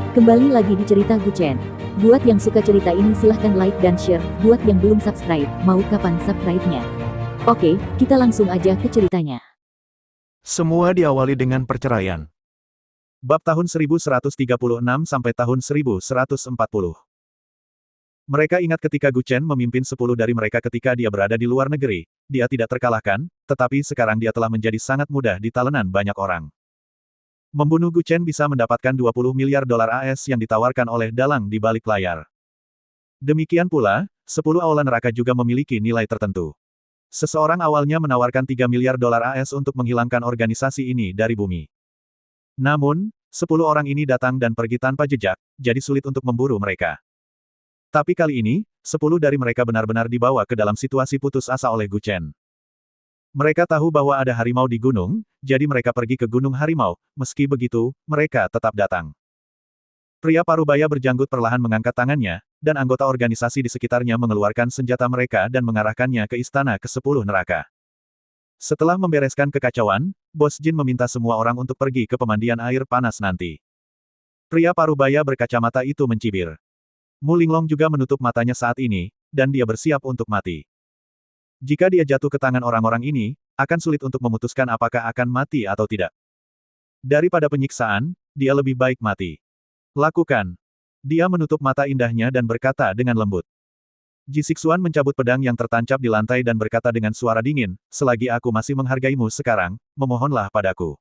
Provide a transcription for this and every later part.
Kembali lagi di cerita Guchen. Buat yang suka cerita ini silahkan like dan share, buat yang belum subscribe, mau kapan subscribe-nya? Oke, kita langsung aja ke ceritanya. Semua diawali dengan perceraian. Bab tahun 1136 sampai tahun 1140. Mereka ingat ketika Guchen memimpin 10 dari mereka ketika dia berada di luar negeri, dia tidak terkalahkan, tetapi sekarang dia telah menjadi sangat mudah di talenan banyak orang. Membunuh Guchen bisa mendapatkan 20 miliar dolar AS yang ditawarkan oleh dalang di balik layar. Demikian pula, 10 aula neraka juga memiliki nilai tertentu. Seseorang awalnya menawarkan 3 miliar dolar AS untuk menghilangkan organisasi ini dari bumi. Namun, 10 orang ini datang dan pergi tanpa jejak, jadi sulit untuk memburu mereka. Tapi kali ini, 10 dari mereka benar-benar dibawa ke dalam situasi putus asa oleh Guchen. Mereka tahu bahwa ada harimau di gunung, jadi mereka pergi ke Gunung Harimau, meski begitu, mereka tetap datang. Pria parubaya berjanggut perlahan mengangkat tangannya, dan anggota organisasi di sekitarnya mengeluarkan senjata mereka dan mengarahkannya ke istana ke-10 neraka. Setelah membereskan kekacauan, Bos Jin meminta semua orang untuk pergi ke pemandian air panas nanti. Pria parubaya berkacamata itu mencibir. Mu Linglong juga menutup matanya saat ini, dan dia bersiap untuk mati. Jika dia jatuh ke tangan orang-orang ini, akan sulit untuk memutuskan apakah akan mati atau tidak. Daripada penyiksaan, dia lebih baik mati. Lakukan. Dia menutup mata indahnya dan berkata dengan lembut. Ji Xixuan mencabut pedang yang tertancap di lantai dan berkata dengan suara dingin, selagi aku masih menghargaimu sekarang, memohonlah padaku.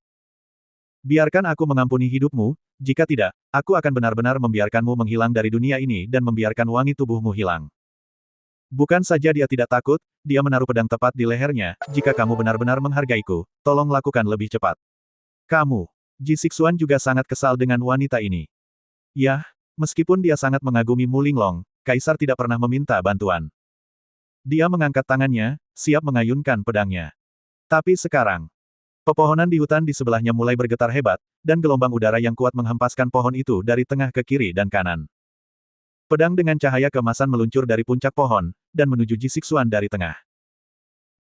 Biarkan aku mengampuni hidupmu, jika tidak, aku akan benar-benar membiarkanmu menghilang dari dunia ini dan membiarkan wangi tubuhmu hilang. Bukan saja dia tidak takut, dia menaruh pedang tepat di lehernya, jika kamu benar-benar menghargaiku, tolong lakukan lebih cepat. Kamu. Ji Xixuan juga sangat kesal dengan wanita ini. Yah, meskipun dia sangat mengagumi Mu Linglong, Kaisar tidak pernah meminta bantuan. Dia mengangkat tangannya, siap mengayunkan pedangnya. Tapi sekarang, pepohonan di hutan di sebelahnya mulai bergetar hebat, dan gelombang udara yang kuat menghempaskan pohon itu dari tengah ke kiri dan kanan. Pedang dengan cahaya keemasan meluncur dari puncak pohon, dan menuju Ji Xixuan dari tengah.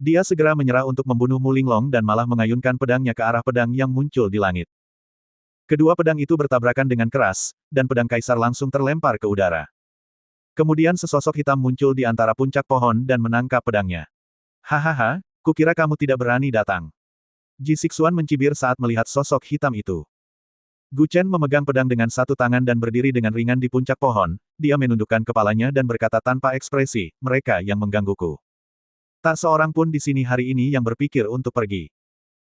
Dia segera menyerah untuk membunuh Mu Linglong dan malah mengayunkan pedangnya ke arah pedang yang muncul di langit. Kedua pedang itu bertabrakan dengan keras, dan pedang Kaisar langsung terlempar ke udara. Kemudian sesosok hitam muncul di antara puncak pohon dan menangkap pedangnya. Hahaha, kukira kamu tidak berani datang. Ji Xixuan mencibir saat melihat sosok hitam itu. Guchen memegang pedang dengan satu tangan dan berdiri dengan ringan di puncak pohon, dia menundukkan kepalanya dan berkata tanpa ekspresi, mereka yang menggangguku. Tak seorang pun di sini hari ini yang berpikir untuk pergi.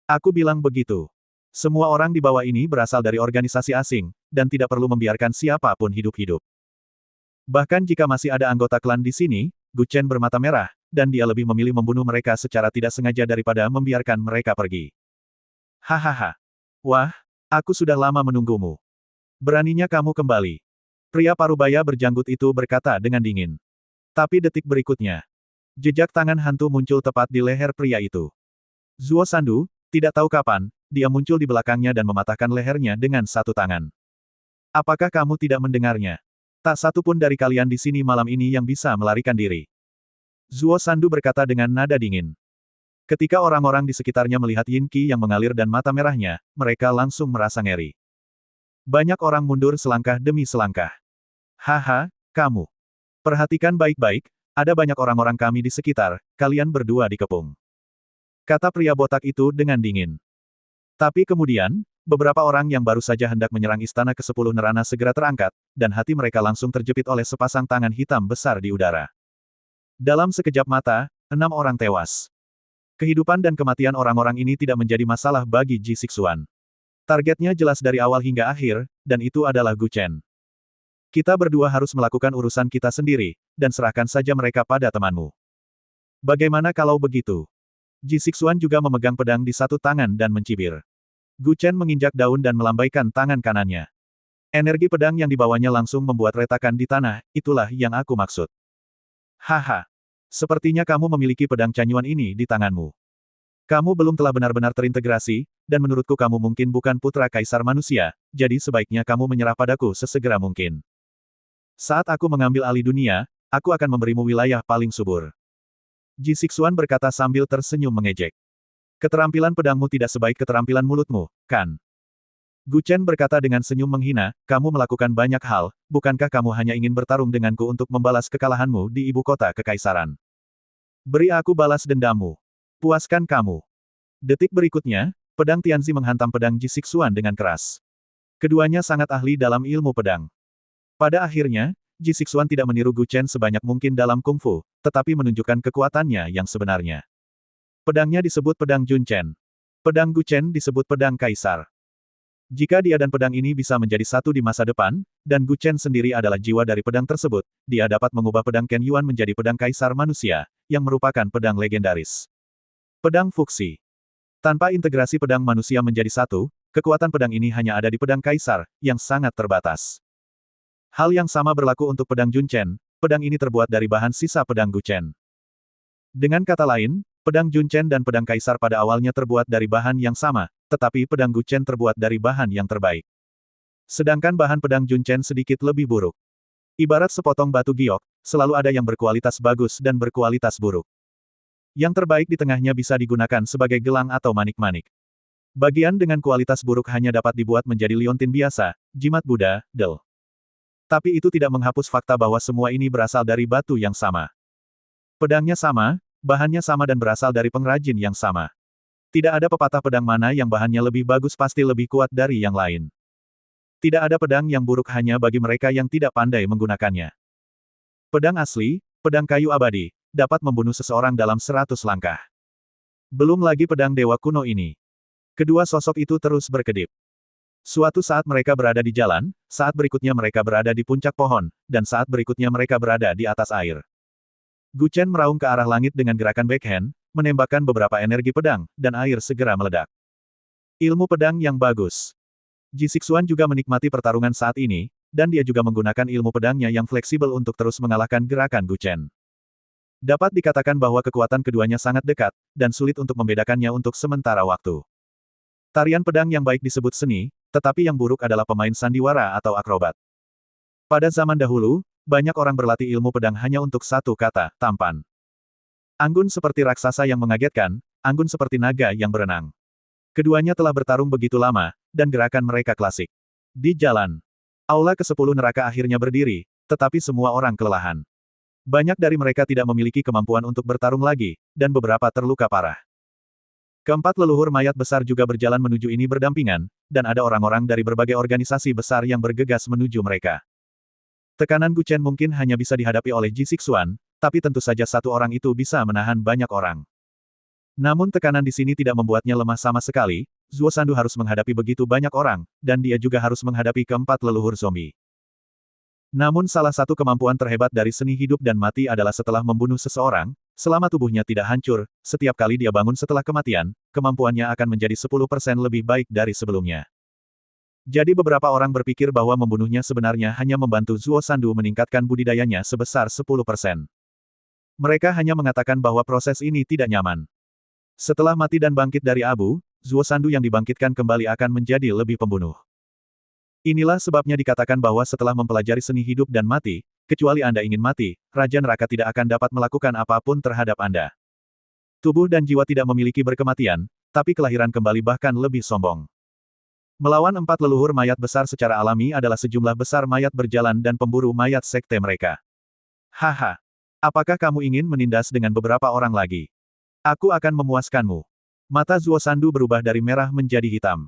Aku bilang begitu. Semua orang di bawah ini berasal dari organisasi asing, dan tidak perlu membiarkan siapapun hidup-hidup. Bahkan jika masih ada anggota klan di sini, Guchen bermata merah, dan dia lebih memilih membunuh mereka secara tidak sengaja daripada membiarkan mereka pergi. Hahaha. Wah, aku sudah lama menunggumu. Beraninya kamu kembali. Pria parubaya berjanggut itu berkata dengan dingin. Tapi detik berikutnya, jejak tangan hantu muncul tepat di leher pria itu. Zuo Sandu, tidak tahu kapan, dia muncul di belakangnya dan mematahkan lehernya dengan satu tangan. Apakah kamu tidak mendengarnya? Tak satu pun dari kalian di sini malam ini yang bisa melarikan diri. Zuo Sandu berkata dengan nada dingin. Ketika orang-orang di sekitarnya melihat Yin Qi yang mengalir dan mata merahnya, mereka langsung merasa ngeri. Banyak orang mundur selangkah demi selangkah. Haha, kamu. Perhatikan baik-baik, ada banyak orang-orang kami di sekitar, kalian berdua dikepung. Kata pria botak itu dengan dingin. Tapi kemudian, beberapa orang yang baru saja hendak menyerang istana ke-10 Nerana segera terangkat, dan hati mereka langsung terjepit oleh sepasang tangan hitam besar di udara. Dalam sekejap mata, 6 orang tewas. Kehidupan dan kematian orang-orang ini tidak menjadi masalah bagi Ji Xixuan. Targetnya jelas dari awal hingga akhir, dan itu adalah Guchen. Kita berdua harus melakukan urusan kita sendiri, dan serahkan saja mereka pada temanmu. Bagaimana kalau begitu? Ji Xixuan juga memegang pedang di satu tangan dan mencibir. Guchen menginjak daun dan melambaikan tangan kanannya. Energi pedang yang dibawanya langsung membuat retakan di tanah, itulah yang aku maksud. Haha. Sepertinya kamu memiliki pedang canyuan ini di tanganmu. Kamu belum telah benar-benar terintegrasi, dan menurutku kamu mungkin bukan putra kaisar manusia, jadi sebaiknya kamu menyerah padaku sesegera mungkin. Saat aku mengambil alih dunia, aku akan memberimu wilayah paling subur. Ji Xixuan berkata sambil tersenyum mengejek. Keterampilan pedangmu tidak sebaik keterampilan mulutmu, kan? Gu Chen berkata dengan senyum menghina, kamu melakukan banyak hal, bukankah kamu hanya ingin bertarung denganku untuk membalas kekalahanmu di ibu kota kekaisaran? Beri aku balas dendammu. Puaskan kamu. Detik berikutnya, pedang Tianzi menghantam pedang Ji Sixuan dengan keras. Keduanya sangat ahli dalam ilmu pedang. Pada akhirnya, Ji Sixuan tidak meniru Gu Chen sebanyak mungkin dalam kungfu, tetapi menunjukkan kekuatannya yang sebenarnya. Pedangnya disebut pedang Jun Chen. Pedang Gu Chen disebut pedang kaisar. Jika dia dan pedang ini bisa menjadi satu di masa depan, dan Gu Chen sendiri adalah jiwa dari pedang tersebut, dia dapat mengubah pedang Ken Yuan menjadi pedang kaisar manusia, yang merupakan pedang legendaris. Pedang Fuxi. Tanpa integrasi pedang manusia menjadi satu, kekuatan pedang ini hanya ada di pedang kaisar, yang sangat terbatas. Hal yang sama berlaku untuk pedang Jun Chen, pedang ini terbuat dari bahan sisa pedang Gu Chen. Dengan kata lain, pedang Jun Chen dan pedang kaisar pada awalnya terbuat dari bahan yang sama, tetapi pedang Gu Chen terbuat dari bahan yang terbaik. Sedangkan bahan pedang Jun Chen sedikit lebih buruk. Ibarat sepotong batu giok, selalu ada yang berkualitas bagus dan berkualitas buruk. Yang terbaik di tengahnya bisa digunakan sebagai gelang atau manik-manik. Bagian dengan kualitas buruk hanya dapat dibuat menjadi liontin biasa, jimat Buddha, del. Tapi itu tidak menghapus fakta bahwa semua ini berasal dari batu yang sama. Pedangnya sama, bahannya sama dan berasal dari pengrajin yang sama. Tidak ada pepatah pedang mana yang bahannya lebih bagus pasti lebih kuat dari yang lain. Tidak ada pedang yang buruk hanya bagi mereka yang tidak pandai menggunakannya. Pedang asli, pedang kayu abadi, dapat membunuh seseorang dalam 100 langkah. Belum lagi pedang dewa kuno ini. Kedua sosok itu terus berkedip. Suatu saat mereka berada di jalan, saat berikutnya mereka berada di puncak pohon, dan saat berikutnya mereka berada di atas air. Gu Chen meraung ke arah langit dengan gerakan backhand, menembakkan beberapa energi pedang, dan air segera meledak. Ilmu pedang yang bagus. Ji Sixuan juga menikmati pertarungan saat ini, dan dia juga menggunakan ilmu pedangnya yang fleksibel untuk terus mengalahkan gerakan Gu Chen. Dapat dikatakan bahwa kekuatan keduanya sangat dekat, dan sulit untuk membedakannya untuk sementara waktu. Tarian pedang yang baik disebut seni, tetapi yang buruk adalah pemain sandiwara atau akrobat. Pada zaman dahulu, banyak orang berlatih ilmu pedang hanya untuk satu kata, tampan. Anggun seperti raksasa yang mengagetkan, anggun seperti naga yang berenang. Keduanya telah bertarung begitu lama, dan gerakan mereka klasik. Di jalan, aula ke-10 neraka akhirnya berdiri, tetapi semua orang kelelahan. Banyak dari mereka tidak memiliki kemampuan untuk bertarung lagi, dan beberapa terluka parah. Keempat leluhur mayat besar juga berjalan menuju ini berdampingan, dan ada orang-orang dari berbagai organisasi besar yang bergegas menuju mereka. Tekanan Gu Chen mungkin hanya bisa dihadapi oleh Ji Sixuan, tapi tentu saja satu orang itu bisa menahan banyak orang. Namun tekanan di sini tidak membuatnya lemah sama sekali, Zuo Sandu harus menghadapi begitu banyak orang, dan dia juga harus menghadapi keempat leluhur zombie. Namun salah satu kemampuan terhebat dari seni hidup dan mati adalah setelah membunuh seseorang, selama tubuhnya tidak hancur, setiap kali dia bangun setelah kematian, kemampuannya akan menjadi 10% lebih baik dari sebelumnya. Jadi beberapa orang berpikir bahwa membunuhnya sebenarnya hanya membantu Zuo Sandu meningkatkan budidayanya sebesar 10%. Mereka hanya mengatakan bahwa proses ini tidak nyaman. Setelah mati dan bangkit dari abu, Zuo Sandu yang dibangkitkan kembali akan menjadi lebih pembunuh. Inilah sebabnya dikatakan bahwa setelah mempelajari seni hidup dan mati, kecuali Anda ingin mati, Raja Neraka tidak akan dapat melakukan apapun terhadap Anda. Tubuh dan jiwa tidak memiliki berkematian, tapi kelahiran kembali bahkan lebih sombong. Melawan empat leluhur mayat besar secara alami adalah sejumlah besar mayat berjalan dan pemburu mayat sekte mereka. Haha. Apakah kamu ingin menindas dengan beberapa orang lagi? Aku akan memuaskanmu. Mata Zuo Sandu berubah dari merah menjadi hitam.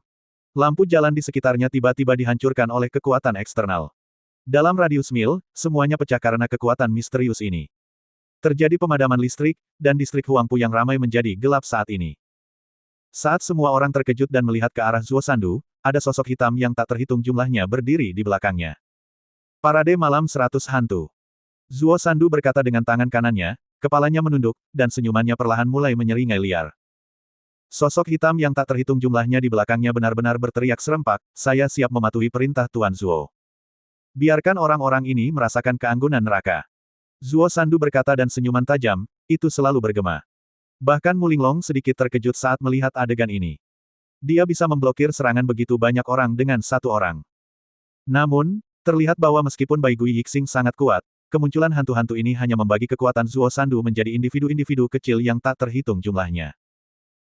Lampu jalan di sekitarnya tiba-tiba dihancurkan oleh kekuatan eksternal. Dalam radius mil, semuanya pecah karena kekuatan misterius ini. Terjadi pemadaman listrik, dan distrik Huangpu yang ramai menjadi gelap saat ini. Saat semua orang terkejut dan melihat ke arah Zuo Sandu, ada sosok hitam yang tak terhitung jumlahnya berdiri di belakangnya. Parade malam 100 hantu. Zuo Sandu berkata dengan tangan kanannya, kepalanya menunduk, dan senyumannya perlahan mulai menyeringai liar. Sosok hitam yang tak terhitung jumlahnya di belakangnya benar-benar berteriak serempak, saya siap mematuhi perintah Tuan Zuo. Biarkan orang-orang ini merasakan keanggunan neraka. Zuo Sandu berkata dan senyuman tajam, itu selalu bergema. Bahkan Mulinglong sedikit terkejut saat melihat adegan ini. Dia bisa memblokir serangan begitu banyak orang dengan satu orang. Namun, terlihat bahwa meskipun Bai Gui Yixing sangat kuat, kemunculan hantu-hantu ini hanya membagi kekuatan Zuo Sandu menjadi individu-individu kecil yang tak terhitung jumlahnya.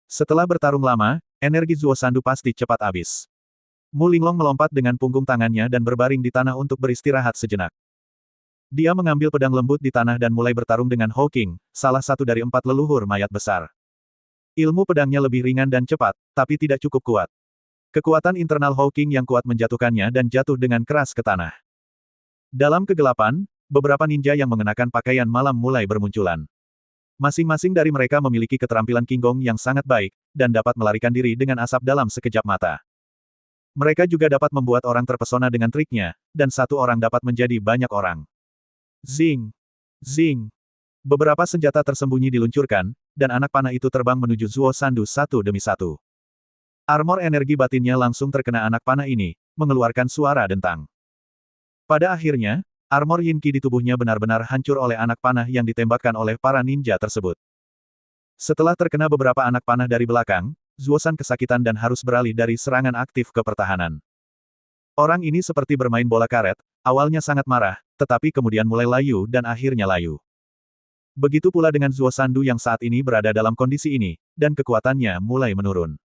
Setelah bertarung lama, energi Zuo Sandu pasti cepat habis. Mu Linglong melompat dengan punggung tangannya dan berbaring di tanah untuk beristirahat sejenak. Dia mengambil pedang lembut di tanah dan mulai bertarung dengan Hawking, salah satu dari 4 leluhur mayat besar. Ilmu pedangnya lebih ringan dan cepat, tapi tidak cukup kuat. Kekuatan internal Hawking yang kuat menjatuhkannya dan jatuh dengan keras ke tanah. Dalam kegelapan, beberapa ninja yang mengenakan pakaian malam mulai bermunculan. Masing-masing dari mereka memiliki keterampilan Qinggong yang sangat baik, dan dapat melarikan diri dengan asap dalam sekejap mata. Mereka juga dapat membuat orang terpesona dengan triknya, dan satu orang dapat menjadi banyak orang. Zing! Zing! Beberapa senjata tersembunyi diluncurkan, dan anak panah itu terbang menuju Zuo Sandu satu demi satu. Armor energi batinnya langsung terkena anak panah ini, mengeluarkan suara dentang. Pada akhirnya, armor Yin Qi di tubuhnya benar-benar hancur oleh anak panah yang ditembakkan oleh para ninja tersebut. Setelah terkena beberapa anak panah dari belakang, Zuo San kesakitan dan harus beralih dari serangan aktif ke pertahanan. Orang ini seperti bermain bola karet, awalnya sangat marah, tetapi kemudian mulai layu dan akhirnya layu. Begitu pula dengan Zuo Sandu yang saat ini berada dalam kondisi ini, dan kekuatannya mulai menurun.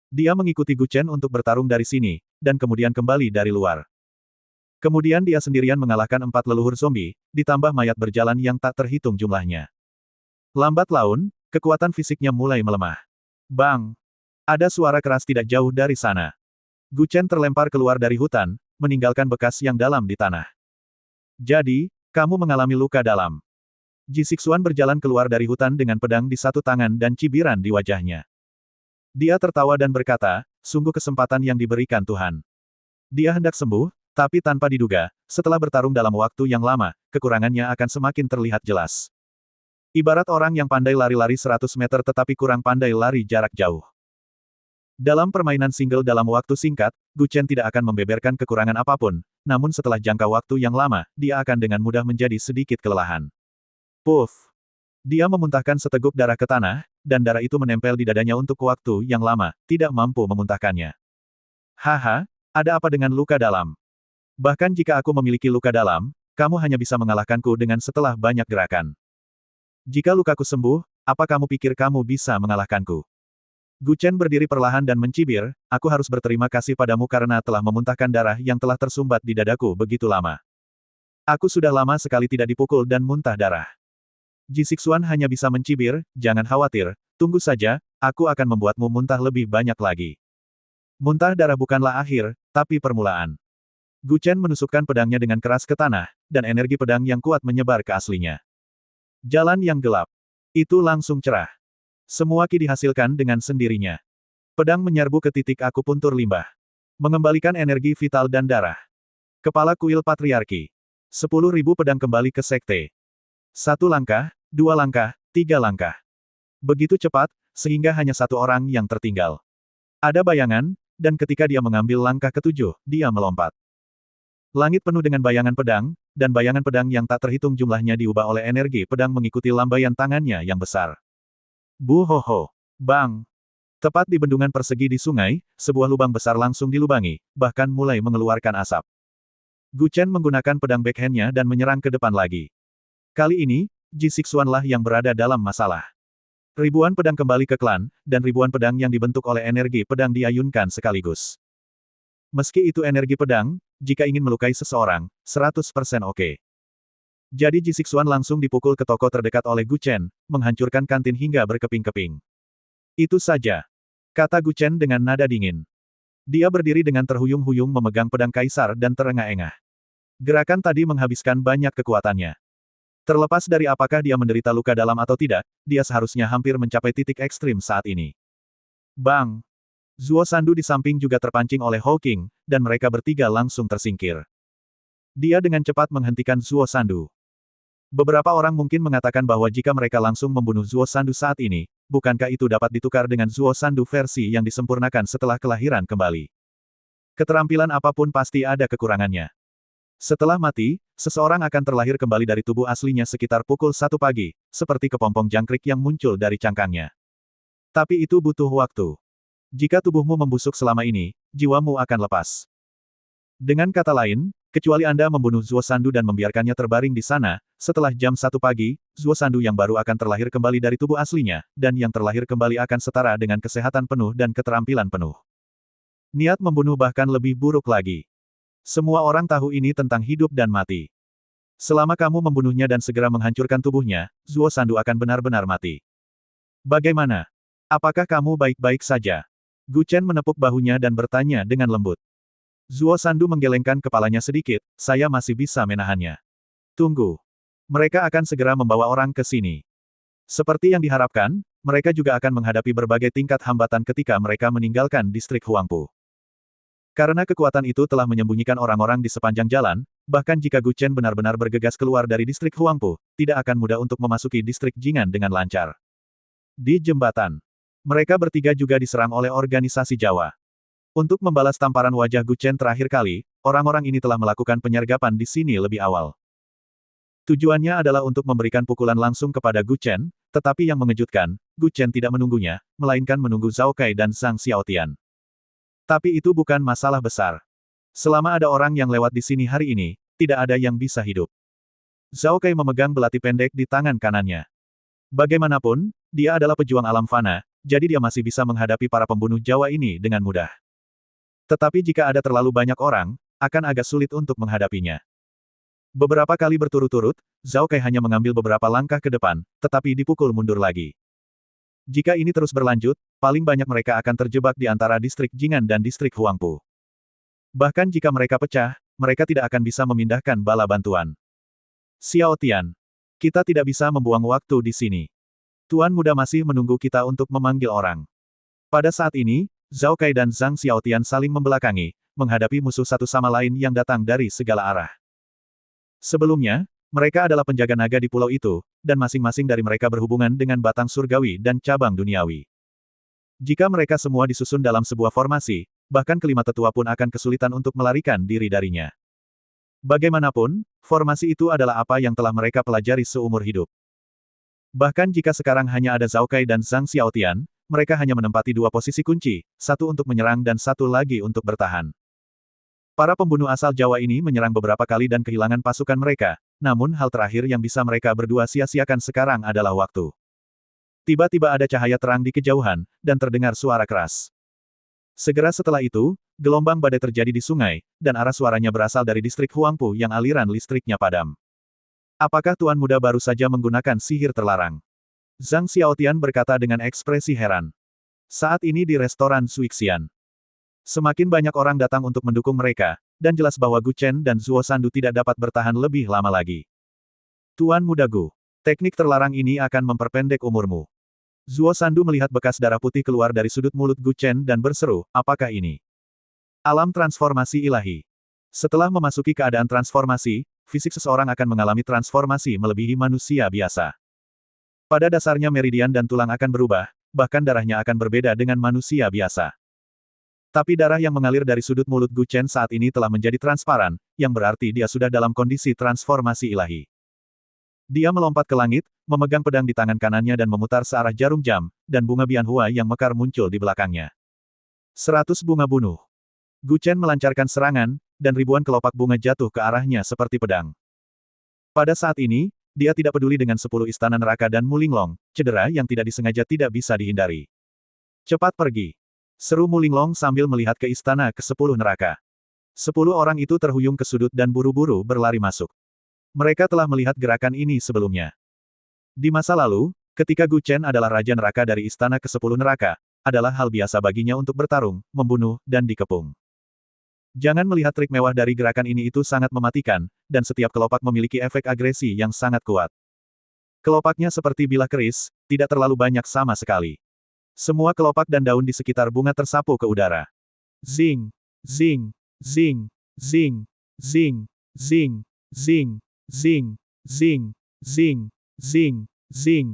Dia mengikuti Gu Chen untuk bertarung dari sini, dan kemudian kembali dari luar. Kemudian dia sendirian mengalahkan 4 leluhur zombie, ditambah mayat berjalan yang tak terhitung jumlahnya. Lambat laun, kekuatan fisiknya mulai melemah. Bang! Ada suara keras tidak jauh dari sana. Gu Chen terlempar keluar dari hutan, meninggalkan bekas yang dalam di tanah. Jadi, kamu mengalami luka dalam. Ji Sixuan berjalan keluar dari hutan dengan pedang di satu tangan dan cibiran di wajahnya. Dia tertawa dan berkata, sungguh kesempatan yang diberikan Tuhan. Dia hendak sembuh, tapi tanpa diduga, setelah bertarung dalam waktu yang lama, kekurangannya akan semakin terlihat jelas. Ibarat orang yang pandai lari-lari 100 meter tetapi kurang pandai lari jarak jauh. Dalam permainan single dalam waktu singkat, Gu Chen tidak akan membeberkan kekurangan apapun, namun setelah jangka waktu yang lama, dia akan dengan mudah menjadi sedikit kelelahan. Puff! Dia memuntahkan seteguk darah ke tanah, dan darah itu menempel di dadanya untuk waktu yang lama, tidak mampu memuntahkannya. Haha, ada apa dengan luka dalam? Bahkan jika aku memiliki luka dalam, kamu hanya bisa mengalahkanku dengan setelah banyak gerakan. Jika lukaku sembuh, apa kamu pikir kamu bisa mengalahkanku? Gu Chen berdiri perlahan dan mencibir, aku harus berterima kasih padamu karena telah memuntahkan darah yang telah tersumbat di dadaku begitu lama. Aku sudah lama sekali tidak dipukul dan muntah darah. Ji Sixuan hanya bisa mencibir, jangan khawatir, tunggu saja, aku akan membuatmu muntah lebih banyak lagi. Muntah darah bukanlah akhir, tapi permulaan. Gu Chen menusukkan pedangnya dengan keras ke tanah, dan energi pedang yang kuat menyebar ke aslinya. Jalan yang gelap. Itu langsung cerah. Semua ki dihasilkan dengan sendirinya. Pedang menyerbu ke titik akupuntur limbah. Mengembalikan energi vital dan darah. Kepala kuil patriarki. 10.000 pedang kembali ke sekte. 1 langkah, 2 langkah, 3 langkah. Begitu cepat, sehingga hanya satu orang yang tertinggal. Ada bayangan, dan ketika dia mengambil langkah ke-7, dia melompat. Langit penuh dengan bayangan pedang, dan bayangan pedang yang tak terhitung jumlahnya diubah oleh energi pedang mengikuti lambaian tangannya yang besar. Bu ho ho! Bang! Tepat di bendungan persegi di sungai, sebuah lubang besar langsung dilubangi, bahkan mulai mengeluarkan asap. Gu Chen menggunakan pedang backhand-nya dan menyerang ke depan lagi. Kali ini, Ji Sixuan lah yang berada dalam masalah. Ribuan pedang kembali ke klan, dan ribuan pedang yang dibentuk oleh energi pedang diayunkan sekaligus. Meski itu energi pedang, jika ingin melukai seseorang, 100% oke. Jadi Ji Sixuan langsung dipukul ke toko terdekat oleh Gu Chen, menghancurkan kantin hingga berkeping-keping. Itu saja, kata Gu Chen dengan nada dingin. Dia berdiri dengan terhuyung-huyung memegang pedang kaisar dan terengah-engah. Gerakan tadi menghabiskan banyak kekuatannya. Terlepas dari apakah dia menderita luka dalam atau tidak, dia seharusnya hampir mencapai titik ekstrim saat ini. Bang! Zuo Sandu di samping juga terpancing oleh Hawking, dan mereka bertiga langsung tersingkir. Dia dengan cepat menghentikan Zuo Sandu. Beberapa orang mungkin mengatakan bahwa jika mereka langsung membunuh Zuo Sandu saat ini, bukankah itu dapat ditukar dengan Zuo Sandu versi yang disempurnakan setelah kelahiran kembali? Keterampilan apapun pasti ada kekurangannya. Setelah mati, seseorang akan terlahir kembali dari tubuh aslinya sekitar pukul 1 pagi, seperti kepompong jangkrik yang muncul dari cangkangnya. Tapi itu butuh waktu. Jika tubuhmu membusuk selama ini, jiwamu akan lepas. Dengan kata lain, kecuali Anda membunuh Zuo Sandu dan membiarkannya terbaring di sana, setelah jam 1 pagi, Zuo Sandu yang baru akan terlahir kembali dari tubuh aslinya, dan yang terlahir kembali akan setara dengan kesehatan penuh dan keterampilan penuh. Niat membunuh bahkan lebih buruk lagi. Semua orang tahu ini tentang hidup dan mati. Selama kamu membunuhnya dan segera menghancurkan tubuhnya, Zuo Sandu akan benar-benar mati. Bagaimana? Apakah kamu baik-baik saja? Gu Chen menepuk bahunya dan bertanya dengan lembut. Zuo Sandu menggelengkan kepalanya sedikit, saya masih bisa menahannya. Tunggu. Mereka akan segera membawa orang ke sini. Seperti yang diharapkan, mereka juga akan menghadapi berbagai tingkat hambatan ketika mereka meninggalkan distrik Huangpu. Karena kekuatan itu telah menyembunyikan orang-orang di sepanjang jalan, bahkan jika Gu Chen benar-benar bergegas keluar dari distrik Huangpu, tidak akan mudah untuk memasuki distrik Jing'an dengan lancar. Di jembatan, mereka bertiga juga diserang oleh organisasi Jawa. Untuk membalas tamparan wajah Gu Chen terakhir kali, orang-orang ini telah melakukan penyergapan di sini lebih awal. Tujuannya adalah untuk memberikan pukulan langsung kepada Gu Chen, tetapi yang mengejutkan, Gu Chen tidak menunggunya, melainkan menunggu Zhao Kai dan Zhang Xiaotian. Tapi itu bukan masalah besar. Selama ada orang yang lewat di sini hari ini, tidak ada yang bisa hidup. Zhao Kai memegang belati pendek di tangan kanannya. Bagaimanapun, dia adalah pejuang alam fana, jadi dia masih bisa menghadapi para pembunuh Jawa ini dengan mudah. Tetapi jika ada terlalu banyak orang, akan agak sulit untuk menghadapinya. Beberapa kali berturut-turut, Zhao Kai hanya mengambil beberapa langkah ke depan, tetapi dipukul mundur lagi. Jika ini terus berlanjut, paling banyak mereka akan terjebak di antara distrik Jing'an dan distrik Huangpu. Bahkan jika mereka pecah, mereka tidak akan bisa memindahkan bala bantuan. Xiao Tian, kita tidak bisa membuang waktu di sini. Tuan Muda masih menunggu kita untuk memanggil orang. Pada saat ini, Zhao Kai dan Zhang Xiaotian saling membelakangi, menghadapi musuh satu sama lain yang datang dari segala arah. Sebelumnya, mereka adalah penjaga naga di pulau itu, dan masing-masing dari mereka berhubungan dengan batang surgawi dan cabang duniawi. Jika mereka semua disusun dalam sebuah formasi, bahkan kelima tetua pun akan kesulitan untuk melarikan diri darinya. Bagaimanapun, formasi itu adalah apa yang telah mereka pelajari seumur hidup. Bahkan jika sekarang hanya ada Zhao Kai dan Zhang Xiaotian, mereka hanya menempati dua posisi kunci, satu untuk menyerang dan satu lagi untuk bertahan. Para pembunuh asal Jawa ini menyerang beberapa kali dan kehilangan pasukan mereka, namun hal terakhir yang bisa mereka berdua sia-siakan sekarang adalah waktu. Tiba-tiba ada cahaya terang di kejauhan, dan terdengar suara keras. Segera setelah itu, gelombang badai terjadi di sungai, dan arah suaranya berasal dari distrik Huangpu yang aliran listriknya padam. Apakah Tuan Muda baru saja menggunakan sihir terlarang? Zhang Xiaotian berkata dengan ekspresi heran. Saat ini di restoran Suixian. Semakin banyak orang datang untuk mendukung mereka, dan jelas bahwa Gu Chen dan Zuo Sandu tidak dapat bertahan lebih lama lagi. Tuan Muda Gu, teknik terlarang ini akan memperpendek umurmu. Zuo Sandu melihat bekas darah putih keluar dari sudut mulut Gu Chen dan berseru, apakah ini? Alam transformasi ilahi. Setelah memasuki keadaan transformasi, fisik seseorang akan mengalami transformasi melebihi manusia biasa. Pada dasarnya meridian dan tulang akan berubah, bahkan darahnya akan berbeda dengan manusia biasa. Tapi darah yang mengalir dari sudut mulut Gu Chen saat ini telah menjadi transparan, yang berarti dia sudah dalam kondisi transformasi ilahi. Dia melompat ke langit, memegang pedang di tangan kanannya dan memutar searah jarum jam, dan bunga Bianhua yang mekar muncul di belakangnya. 100 bunga bunuh. Gu Chen melancarkan serangan, dan ribuan kelopak bunga jatuh ke arahnya seperti pedang. Pada saat ini, dia tidak peduli dengan 10 istana neraka dan Mulinglong, cedera yang tidak disengaja tidak bisa dihindari. Cepat pergi. Seru Mulinglong sambil melihat ke istana ke-10 neraka. 10 orang itu terhuyung ke sudut dan buru-buru berlari masuk. Mereka telah melihat gerakan ini sebelumnya. Di masa lalu, ketika Gu Chen adalah Raja Neraka dari istana ke-10 neraka, adalah hal biasa baginya untuk bertarung, membunuh, dan dikepung. Jangan melihat trik mewah dari gerakan ini itu sangat mematikan, dan setiap kelopak memiliki efek agresi yang sangat kuat. Kelopaknya seperti bilah keris, tidak terlalu banyak sama sekali. Semua kelopak dan daun di sekitar bunga tersapu ke udara. Zing, zing, zing, zing, zing, zing, zing, zing, zing, zing, zing, zing.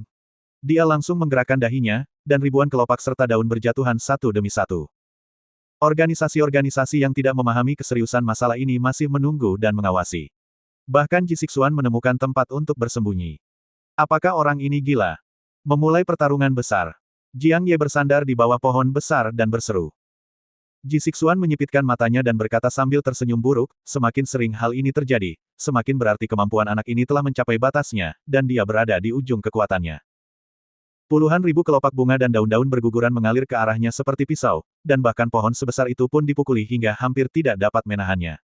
Dia langsung menggerakkan dahinya, dan ribuan kelopak serta daun berjatuhan satu demi satu. Organisasi-organisasi yang tidak memahami keseriusan masalah ini masih menunggu dan mengawasi. Bahkan Ji Xixuan menemukan tempat untuk bersembunyi. Apakah orang ini gila? Memulai pertarungan besar. Jiang Ye bersandar di bawah pohon besar dan berseru. Ji Xixuan menyipitkan matanya dan berkata sambil tersenyum buruk, semakin sering hal ini terjadi, semakin berarti kemampuan anak ini telah mencapai batasnya, dan dia berada di ujung kekuatannya. Puluhan ribu kelopak bunga dan daun-daun berguguran mengalir ke arahnya seperti pisau, dan bahkan pohon sebesar itu pun dipukuli hingga hampir tidak dapat menahannya.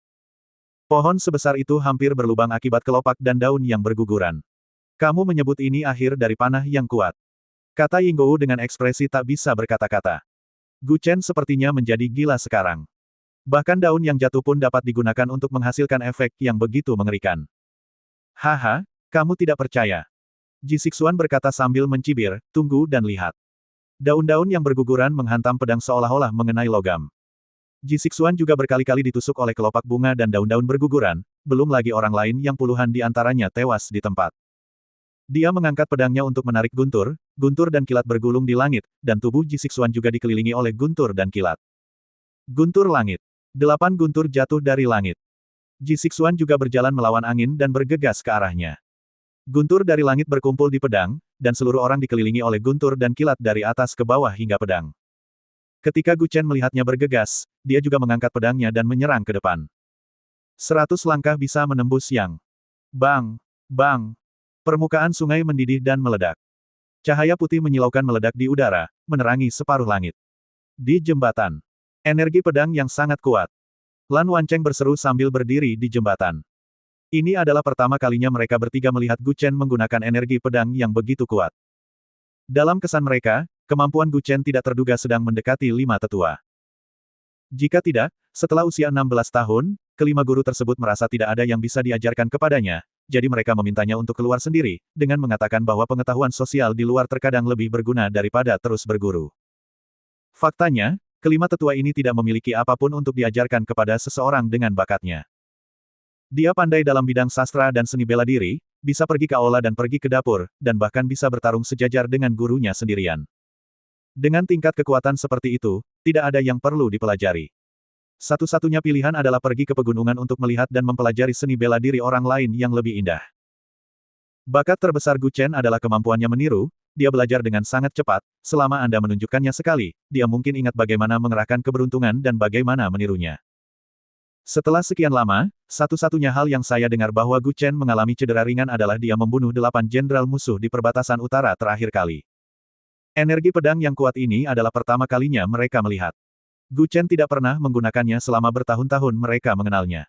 Pohon sebesar itu hampir berlubang akibat kelopak dan daun yang berguguran. Kamu menyebut ini akhir dari panah yang kuat. Kata Yinggou dengan ekspresi tak bisa berkata-kata. Gu Chen sepertinya menjadi gila sekarang. Bahkan daun yang jatuh pun dapat digunakan untuk menghasilkan efek yang begitu mengerikan. Haha, kamu tidak percaya. Ji Xixuan berkata sambil mencibir, tunggu dan lihat. Daun-daun yang berguguran menghantam pedang seolah-olah mengenai logam. Ji Xixuan juga berkali-kali ditusuk oleh kelopak bunga dan daun-daun berguguran, belum lagi orang lain yang puluhan di antaranya tewas di tempat. Dia mengangkat pedangnya untuk menarik guntur, guntur dan kilat bergulung di langit, dan tubuh Ji Xixuan juga dikelilingi oleh guntur dan kilat. Guntur langit. 8 guntur jatuh dari langit. Ji Xixuan juga berjalan melawan angin dan bergegas ke arahnya. Guntur dari langit berkumpul di pedang, dan seluruh orang dikelilingi oleh guntur dan kilat dari atas ke bawah hingga pedang. Ketika Gu Chen melihatnya bergegas, dia juga mengangkat pedangnya dan menyerang ke depan. 100 langkah bisa menembus yang. Bang! Bang! Permukaan sungai mendidih dan meledak. Cahaya putih menyilaukan meledak di udara, menerangi separuh langit. Di jembatan. Energi pedang yang sangat kuat. Lan Wancheng berseru sambil berdiri di jembatan. Ini adalah pertama kalinya mereka bertiga melihat Gu Chen menggunakan energi pedang yang begitu kuat. Dalam kesan mereka, kemampuan Gu Chen tidak terduga sedang mendekati 5 tetua. Jika tidak, setelah usia 16 tahun, kelima guru tersebut merasa tidak ada yang bisa diajarkan kepadanya, jadi mereka memintanya untuk keluar sendiri, dengan mengatakan bahwa pengetahuan sosial di luar terkadang lebih berguna daripada terus berguru. Faktanya, kelima tetua ini tidak memiliki apapun untuk diajarkan kepada seseorang dengan bakatnya. Dia pandai dalam bidang sastra dan seni bela diri, bisa pergi ke aula dan pergi ke dapur, dan bahkan bisa bertarung sejajar dengan gurunya sendirian. Dengan tingkat kekuatan seperti itu, tidak ada yang perlu dipelajari. Satu-satunya pilihan adalah pergi ke pegunungan untuk melihat dan mempelajari seni bela diri orang lain yang lebih indah. Bakat terbesar Gu Chen adalah kemampuannya meniru. Dia belajar dengan sangat cepat, selama Anda menunjukkannya sekali, dia mungkin ingat bagaimana mengerahkan keberuntungan dan bagaimana menirunya. Setelah sekian lama, satu-satunya hal yang saya dengar bahwa Gu Chen mengalami cedera ringan adalah dia membunuh 8 jenderal musuh di perbatasan utara terakhir kali. Energi pedang yang kuat ini adalah pertama kalinya mereka melihat. Gu Chen tidak pernah menggunakannya selama bertahun-tahun mereka mengenalnya.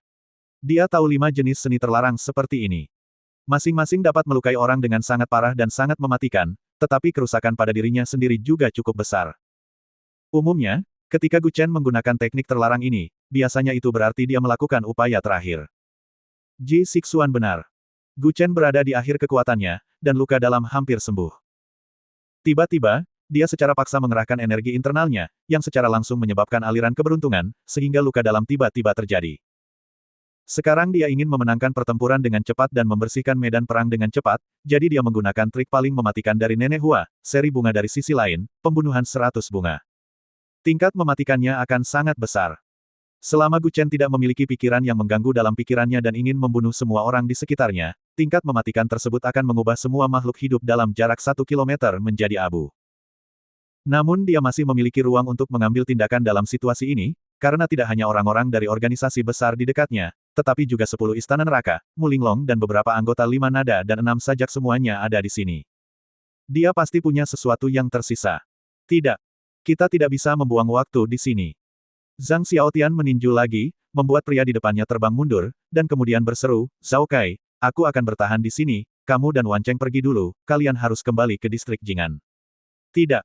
Dia tahu 5 jenis seni terlarang seperti ini. Masing-masing dapat melukai orang dengan sangat parah dan sangat mematikan, tetapi kerusakan pada dirinya sendiri juga cukup besar. Umumnya, ketika Gu Chen menggunakan teknik terlarang ini, biasanya itu berarti dia melakukan upaya terakhir. Ji Xixuan benar. Gu Chen berada di akhir kekuatannya, dan luka dalam hampir sembuh. Tiba-tiba, dia secara paksa mengerahkan energi internalnya, yang secara langsung menyebabkan aliran keberuntungan, sehingga luka dalam tiba-tiba terjadi. Sekarang dia ingin memenangkan pertempuran dengan cepat dan membersihkan medan perang dengan cepat, jadi dia menggunakan trik paling mematikan dari Nenek Hua, seri bunga dari sisi lain, pembunuhan 100 bunga. Tingkat mematikannya akan sangat besar. Selama Gu Chen tidak memiliki pikiran yang mengganggu dalam pikirannya dan ingin membunuh semua orang di sekitarnya, tingkat mematikan tersebut akan mengubah semua makhluk hidup dalam jarak 1 kilometer menjadi abu. Namun dia masih memiliki ruang untuk mengambil tindakan dalam situasi ini, karena tidak hanya orang-orang dari organisasi besar di dekatnya, tetapi juga 10 istana neraka, Mulinglong dan beberapa anggota 5 nada dan 6 sajak semuanya ada di sini. Dia pasti punya sesuatu yang tersisa. Tidak. Kita tidak bisa membuang waktu di sini. Zhang Xiaotian meninju lagi, membuat pria di depannya terbang mundur, dan kemudian berseru, Zhao Kai, aku akan bertahan di sini, kamu dan Wancheng pergi dulu, kalian harus kembali ke distrik Jing'an. Tidak.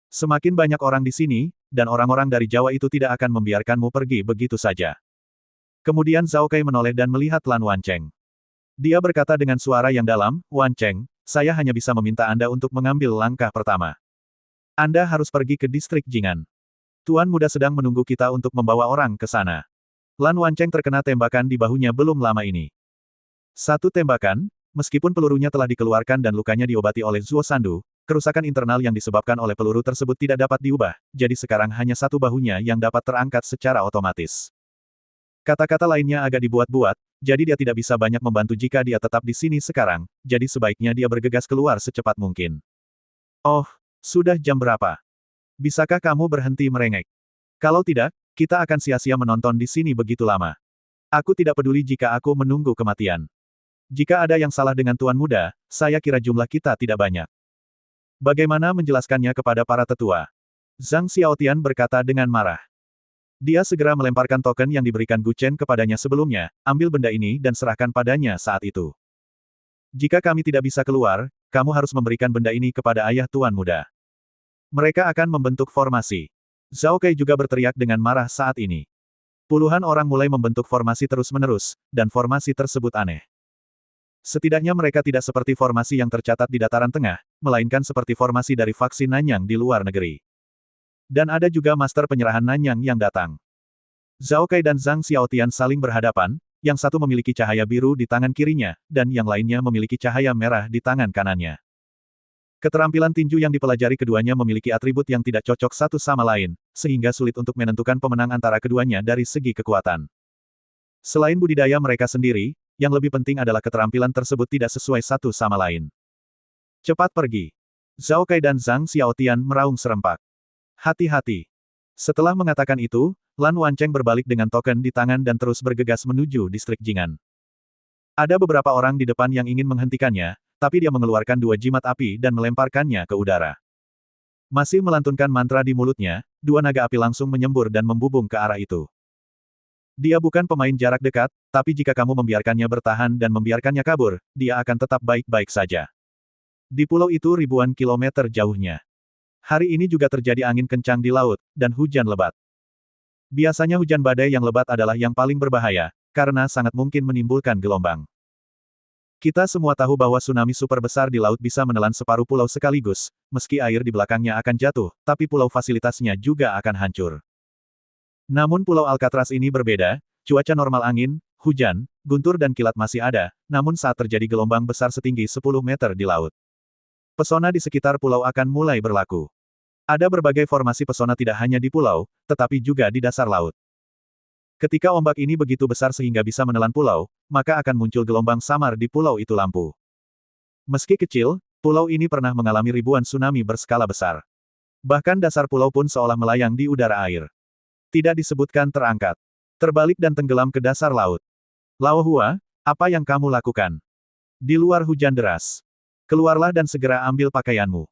Semakin banyak orang di sini, dan orang-orang dari Jawa itu tidak akan membiarkanmu pergi begitu saja. Kemudian Zhao Kai menoleh dan melihat Lan Wancheng. Dia berkata dengan suara yang dalam, Wancheng, saya hanya bisa meminta Anda untuk mengambil langkah pertama. Anda harus pergi ke distrik Jing'an. Tuan muda sedang menunggu kita untuk membawa orang ke sana. Lan Wancheng terkena tembakan di bahunya belum lama ini. Satu tembakan, meskipun pelurunya telah dikeluarkan dan lukanya diobati oleh Zuo Sandu, kerusakan internal yang disebabkan oleh peluru tersebut tidak dapat diubah, jadi sekarang hanya satu bahunya yang dapat terangkat secara otomatis. Kata-kata lainnya agak dibuat-buat, jadi dia tidak bisa banyak membantu jika dia tetap di sini sekarang, jadi sebaiknya dia bergegas keluar secepat mungkin. Oh, sudah jam berapa? Bisakah kamu berhenti merengek? Kalau tidak, kita akan sia-sia menonton di sini begitu lama. Aku tidak peduli jika aku menunggu kematian. Jika ada yang salah dengan Tuan Muda, saya kira jumlah kita tidak banyak. Bagaimana menjelaskannya kepada para tetua? Zhang Xiaotian berkata dengan marah. Dia segera melemparkan token yang diberikan Gu Chen kepadanya sebelumnya, ambil benda ini dan serahkan padanya saat itu. Jika kami tidak bisa keluar, kamu harus memberikan benda ini kepada ayah tuan muda. Mereka akan membentuk formasi. Zhao Kai juga berteriak dengan marah saat ini. Puluhan orang mulai membentuk formasi terus-menerus, dan formasi tersebut aneh. Setidaknya mereka tidak seperti formasi yang tercatat di dataran tengah, melainkan seperti formasi dari faksi Nanyang di luar negeri. Dan ada juga master penyerahan Nanyang yang datang. Zhao Kai dan Zhang Xiaotian saling berhadapan, yang satu memiliki cahaya biru di tangan kirinya, dan yang lainnya memiliki cahaya merah di tangan kanannya. Keterampilan tinju yang dipelajari keduanya memiliki atribut yang tidak cocok satu sama lain, sehingga sulit untuk menentukan pemenang antara keduanya dari segi kekuatan. Selain budidaya mereka sendiri, yang lebih penting adalah keterampilan tersebut tidak sesuai satu sama lain. Cepat pergi. Zhao Kai dan Zhang Xiaotian meraung serempak. Hati-hati. Setelah mengatakan itu, Lan Wancheng berbalik dengan token di tangan dan terus bergegas menuju distrik Jingan. Ada beberapa orang di depan yang ingin menghentikannya, tapi dia mengeluarkan dua jimat api dan melemparkannya ke udara. Masih melantunkan mantra di mulutnya, dua naga api langsung menyembur dan membubung ke arah itu. Dia bukan pemain jarak dekat, tapi jika kamu membiarkannya bertahan dan membiarkannya kabur, dia akan tetap baik-baik saja. Di pulau itu ribuan kilometer jauhnya. Hari ini juga terjadi angin kencang di laut, dan hujan lebat. Biasanya hujan badai yang lebat adalah yang paling berbahaya, karena sangat mungkin menimbulkan gelombang. Kita semua tahu bahwa tsunami super besar di laut bisa menelan separuh pulau sekaligus, meski air di belakangnya akan jatuh, tapi pulau fasilitasnya juga akan hancur. Namun pulau Alcatraz ini berbeda, cuaca normal angin, hujan, guntur dan kilat masih ada, namun saat terjadi gelombang besar setinggi 10 meter di laut. Pesona di sekitar pulau akan mulai berlaku. Ada berbagai formasi pesona tidak hanya di pulau, tetapi juga di dasar laut. Ketika ombak ini begitu besar sehingga bisa menelan pulau, maka akan muncul gelombang samar di pulau itu lampu. Meski kecil, pulau ini pernah mengalami ribuan tsunami berskala besar. Bahkan dasar pulau pun seolah melayang di udara air. Tidak disebutkan terangkat, terbalik dan tenggelam ke dasar laut. Lao Hua, apa yang kamu lakukan? Di luar hujan deras. Keluarlah dan segera ambil pakaianmu.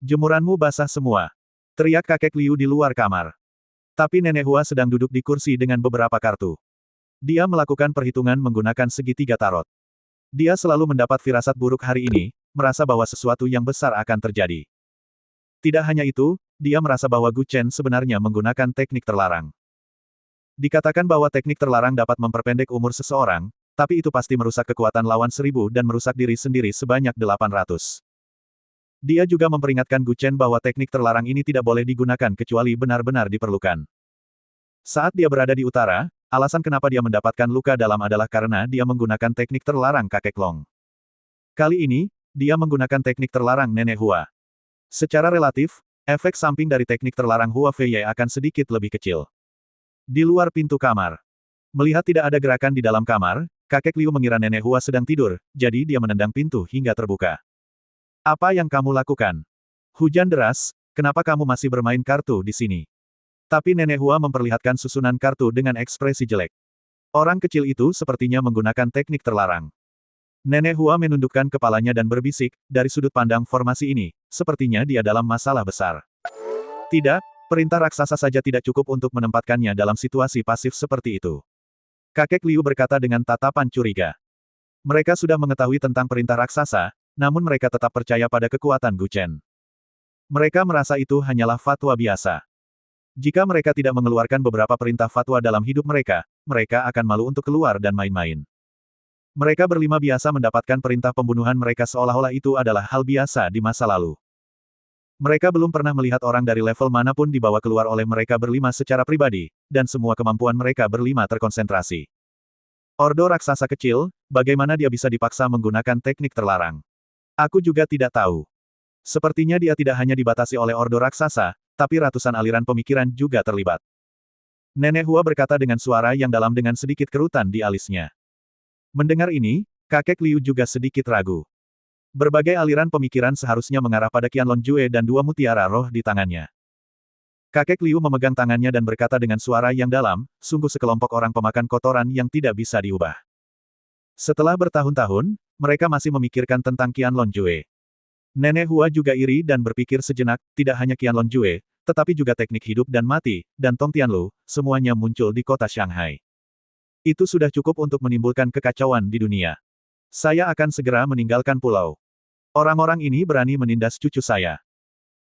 Jemuranmu basah semua. Teriak kakek Liu di luar kamar. Tapi Nenek Hua sedang duduk di kursi dengan beberapa kartu. Dia melakukan perhitungan menggunakan segitiga tarot. Dia selalu mendapat firasat buruk hari ini, merasa bahwa sesuatu yang besar akan terjadi. Tidak hanya itu, dia merasa bahwa Gu Chen sebenarnya menggunakan teknik terlarang. Dikatakan bahwa teknik terlarang dapat memperpendek umur seseorang, tapi itu pasti merusak kekuatan lawan 1000 dan merusak diri sendiri sebanyak 800. Dia juga memperingatkan Gu Chen bahwa teknik terlarang ini tidak boleh digunakan kecuali benar-benar diperlukan. Saat dia berada di utara, alasan kenapa dia mendapatkan luka dalam adalah karena dia menggunakan teknik terlarang kakek Long. Kali ini, dia menggunakan teknik terlarang Nenek Hua. Secara relatif, efek samping dari teknik terlarang Hua Fei akan sedikit lebih kecil. Di luar pintu kamar. Melihat tidak ada gerakan di dalam kamar, kakek Liu mengira Nenek Hua sedang tidur, jadi dia menendang pintu hingga terbuka. Apa yang kamu lakukan? Hujan deras, kenapa kamu masih bermain kartu di sini? Tapi Nenek Hua memperlihatkan susunan kartu dengan ekspresi jelek. Orang kecil itu sepertinya menggunakan teknik terlarang. Nenek Hua menundukkan kepalanya dan berbisik, dari sudut pandang formasi ini, sepertinya dia dalam masalah besar. Tidak, perintah raksasa saja tidak cukup untuk menempatkannya dalam situasi pasif seperti itu. Kakek Liu berkata dengan tatapan curiga. Mereka sudah mengetahui tentang perintah raksasa, namun mereka tetap percaya pada kekuatan Gu Chen. Mereka merasa itu hanyalah fatwa biasa. Jika mereka tidak mengeluarkan beberapa perintah fatwa dalam hidup mereka, mereka akan malu untuk keluar dan main-main. Mereka berlima biasa mendapatkan perintah pembunuhan mereka seolah-olah itu adalah hal biasa di masa lalu. Mereka belum pernah melihat orang dari level manapun dibawa keluar oleh mereka berlima secara pribadi, dan semua kemampuan mereka berlima terkonsentrasi. Ordo raksasa kecil, bagaimana dia bisa dipaksa menggunakan teknik terlarang? Aku juga tidak tahu. Sepertinya dia tidak hanya dibatasi oleh ordo raksasa, tapi ratusan aliran pemikiran juga terlibat. Nenek Hua berkata dengan suara yang dalam dengan sedikit kerutan di alisnya. Mendengar ini, kakek Liu juga sedikit ragu. Berbagai aliran pemikiran seharusnya mengarah pada Qianlong Jue dan dua mutiara roh di tangannya. Kakek Liu memegang tangannya dan berkata dengan suara yang dalam, sungguh sekelompok orang pemakan kotoran yang tidak bisa diubah. Setelah bertahun-tahun, mereka masih memikirkan tentang Qianlong Jue. Nenek Hua juga iri dan berpikir sejenak, tidak hanya Qianlong Jue, tetapi juga teknik hidup dan mati, dan Tong Tianlu, semuanya muncul di kota Shanghai. Itu sudah cukup untuk menimbulkan kekacauan di dunia. Saya akan segera meninggalkan pulau. Orang-orang ini berani menindas cucu saya.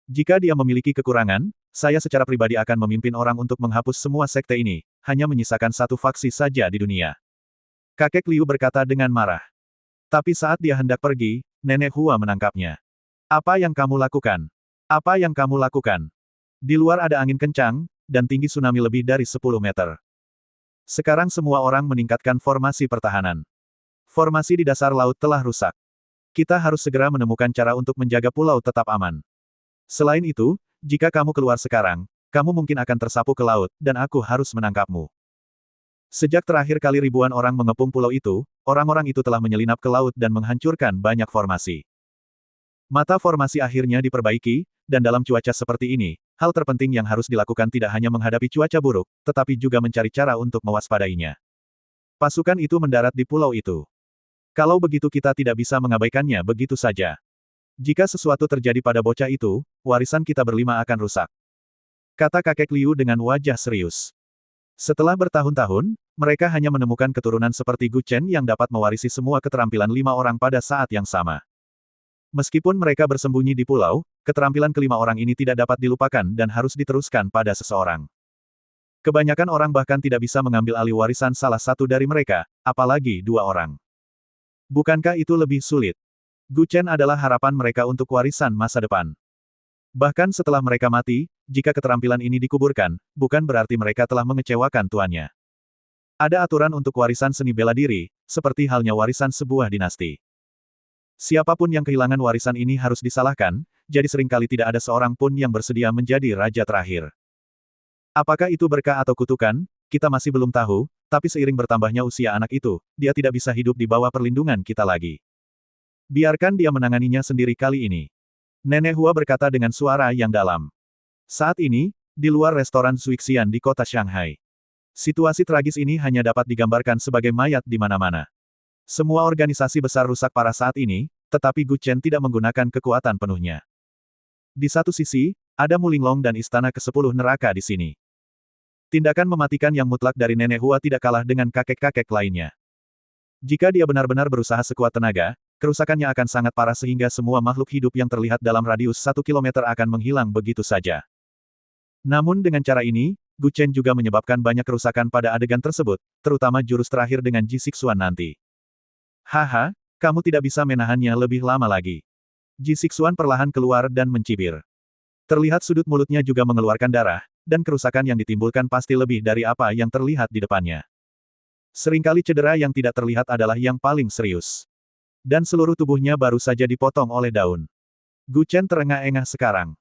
Jika dia memiliki kekurangan, saya secara pribadi akan memimpin orang untuk menghapus semua sekte ini, hanya menyisakan satu faksi saja di dunia. Kakek Liu berkata dengan marah. Tapi saat dia hendak pergi, Nenek Hua menangkapnya. Apa yang kamu lakukan? Apa yang kamu lakukan? Di luar ada angin kencang, dan tinggi tsunami lebih dari 10 meter. Sekarang semua orang meningkatkan formasi pertahanan. Formasi di dasar laut telah rusak. Kita harus segera menemukan cara untuk menjaga pulau tetap aman. Selain itu, jika kamu keluar sekarang, kamu mungkin akan tersapu ke laut, dan aku harus menangkapmu. Sejak terakhir kali ribuan orang mengepung pulau itu, orang-orang itu telah menyelinap ke laut dan menghancurkan banyak formasi. Mata formasi akhirnya diperbaiki, dan dalam cuaca seperti ini, hal terpenting yang harus dilakukan tidak hanya menghadapi cuaca buruk, tetapi juga mencari cara untuk mewaspadainya. Pasukan itu mendarat di pulau itu. Kalau begitu kita tidak bisa mengabaikannya begitu saja. Jika sesuatu terjadi pada bocah itu, warisan kita berlima akan rusak. Kata kakek Liu dengan wajah serius. Setelah bertahun-tahun, mereka hanya menemukan keturunan seperti Gu Chen yang dapat mewarisi semua keterampilan 5 orang pada saat yang sama. Meskipun mereka bersembunyi di pulau, keterampilan kelima orang ini tidak dapat dilupakan dan harus diteruskan pada seseorang. Kebanyakan orang bahkan tidak bisa mengambil alih warisan salah satu dari mereka, apalagi 2 orang. Bukankah itu lebih sulit? Gu Chen adalah harapan mereka untuk warisan masa depan. Bahkan setelah mereka mati, jika keterampilan ini dikuburkan, bukan berarti mereka telah mengecewakan tuannya. Ada aturan untuk warisan seni bela diri, seperti halnya warisan sebuah dinasti. Siapapun yang kehilangan warisan ini harus disalahkan, jadi seringkali tidak ada seorang pun yang bersedia menjadi raja terakhir. Apakah itu berkah atau kutukan, kita masih belum tahu, tapi seiring bertambahnya usia anak itu, dia tidak bisa hidup di bawah perlindungan kita lagi. Biarkan dia menanganinya sendiri kali ini. Nenek Hua berkata dengan suara yang dalam. Saat ini, di luar restoran Zuixian di kota Shanghai. Situasi tragis ini hanya dapat digambarkan sebagai mayat di mana-mana. Semua organisasi besar rusak parah saat ini, tetapi Gu Chen tidak menggunakan kekuatan penuhnya. Di satu sisi, ada Mulinglong dan Istana ke-10 neraka di sini. Tindakan mematikan yang mutlak dari Nenek Hua tidak kalah dengan kakek-kakek lainnya. Jika dia benar-benar berusaha sekuat tenaga, kerusakannya akan sangat parah sehingga semua makhluk hidup yang terlihat dalam radius 1 kilometer akan menghilang begitu saja. Namun dengan cara ini, Gu Chen juga menyebabkan banyak kerusakan pada adegan tersebut, terutama jurus terakhir dengan Ji Sixuan nanti. Haha, kamu tidak bisa menahannya lebih lama lagi. Ji Sixuan perlahan keluar dan mencibir. Terlihat sudut mulutnya juga mengeluarkan darah, dan kerusakan yang ditimbulkan pasti lebih dari apa yang terlihat di depannya. Seringkali cedera yang tidak terlihat adalah yang paling serius. Dan seluruh tubuhnya baru saja dipotong oleh daun. Gu Chen terengah-engah sekarang.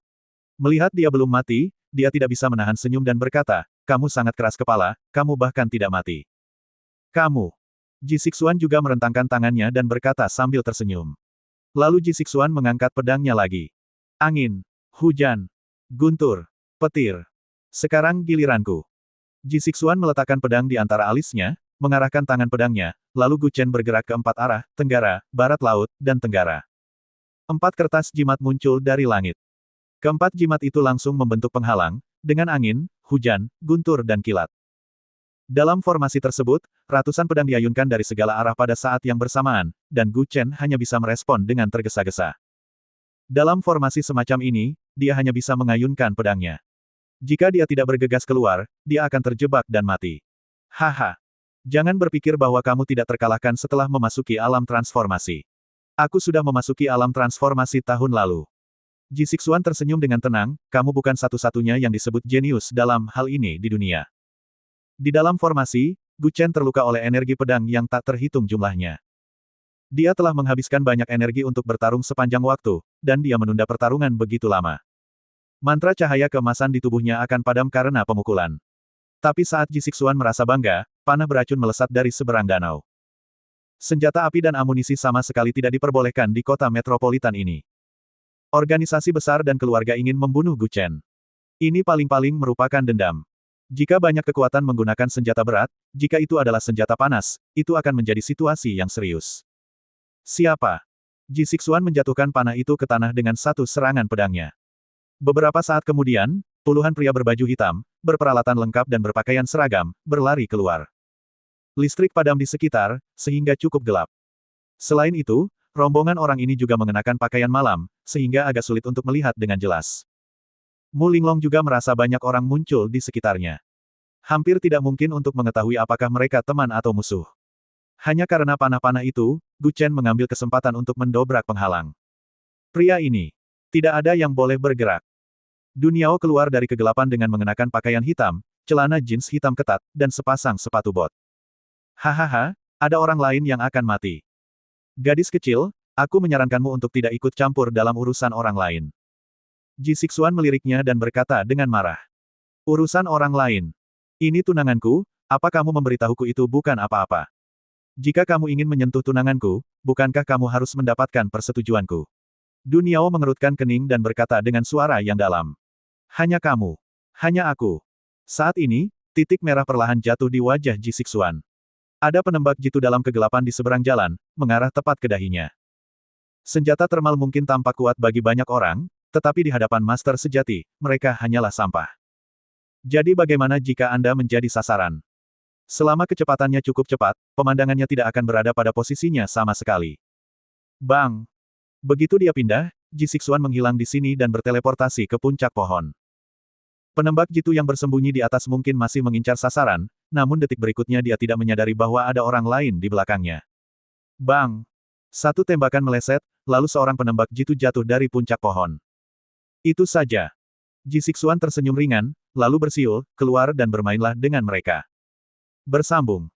Melihat dia belum mati, dia tidak bisa menahan senyum dan berkata, kamu sangat keras kepala, kamu bahkan tidak mati. Kamu. Ji Sixuan juga merentangkan tangannya dan berkata sambil tersenyum. Lalu Ji Sixuan mengangkat pedangnya lagi. Angin, hujan, guntur, petir. Sekarang giliranku. Ji Sixuan meletakkan pedang di antara alisnya, mengarahkan tangan pedangnya, lalu Gu Chen bergerak ke 4 arah, tenggara, barat laut, dan tenggara. 4 kertas jimat muncul dari langit. Keempat jimat itu langsung membentuk penghalang, dengan angin, hujan, guntur dan kilat. Dalam formasi tersebut, ratusan pedang diayunkan dari segala arah pada saat yang bersamaan, dan Gu Chen hanya bisa merespon dengan tergesa-gesa. Dalam formasi semacam ini, dia hanya bisa mengayunkan pedangnya. Jika dia tidak bergegas keluar, dia akan terjebak dan mati. Haha. Jangan berpikir bahwa kamu tidak terkalahkan setelah memasuki alam transformasi. Aku sudah memasuki alam transformasi tahun lalu. Ji Sixuan tersenyum dengan tenang, kamu bukan satu-satunya yang disebut jenius dalam hal ini di dunia. Di dalam formasi, Gu Chen terluka oleh energi pedang yang tak terhitung jumlahnya. Dia telah menghabiskan banyak energi untuk bertarung sepanjang waktu, dan dia menunda pertarungan begitu lama. Mantra cahaya keemasan di tubuhnya akan padam karena pemukulan. Tapi saat Ji Sixuan merasa bangga, panah beracun melesat dari seberang danau. Senjata api dan amunisi sama sekali tidak diperbolehkan di kota metropolitan ini. Organisasi besar dan keluarga ingin membunuh Gu Chen. Ini paling-paling merupakan dendam. Jika banyak kekuatan menggunakan senjata berat, jika itu adalah senjata panas, itu akan menjadi situasi yang serius. Siapa? Ji Sixuan menjatuhkan panah itu ke tanah dengan satu serangan pedangnya. Beberapa saat kemudian, puluhan pria berbaju hitam, berperalatan lengkap dan berpakaian seragam, berlari keluar. Listrik padam di sekitar, sehingga cukup gelap. Selain itu, rombongan orang ini juga mengenakan pakaian malam, sehingga agak sulit untuk melihat dengan jelas. Mu Linglong juga merasa banyak orang muncul di sekitarnya. Hampir tidak mungkin untuk mengetahui apakah mereka teman atau musuh. Hanya karena panah-panah itu, Gu Chen mengambil kesempatan untuk mendobrak penghalang. Pria ini. Tidak ada yang boleh bergerak. Duniao keluar dari kegelapan dengan mengenakan pakaian hitam, celana jeans hitam ketat, dan sepasang sepatu bot. Hahaha, ada orang lain yang akan mati. Gadis kecil, aku menyarankanmu untuk tidak ikut campur dalam urusan orang lain. Ji Sixuan meliriknya dan berkata dengan marah. Urusan orang lain. Ini tunanganku, apa kamu memberitahuku itu bukan apa-apa? Jika kamu ingin menyentuh tunanganku, bukankah kamu harus mendapatkan persetujuanku? Duniao mengerutkan kening dan berkata dengan suara yang dalam. Hanya kamu. Hanya aku. Saat ini, titik merah perlahan jatuh di wajah Ji Sixuan. Ada penembak jitu dalam kegelapan di seberang jalan, mengarah tepat ke dahinya. Senjata termal mungkin tampak kuat bagi banyak orang, tetapi di hadapan master sejati, mereka hanyalah sampah. Jadi bagaimana jika Anda menjadi sasaran? Selama kecepatannya cukup cepat, pemandangannya tidak akan berada pada posisinya sama sekali. Bang! Begitu dia pindah, Ji Sixuan menghilang di sini dan berteleportasi ke puncak pohon. Penembak jitu yang bersembunyi di atas mungkin masih mengincar sasaran, namun detik berikutnya dia tidak menyadari bahwa ada orang lain di belakangnya. Bang! Satu tembakan meleset, lalu seorang penembak jitu jatuh dari puncak pohon. Itu saja. Ji Sixuan tersenyum ringan, lalu bersiul, keluar dan bermainlah dengan mereka. Bersambung.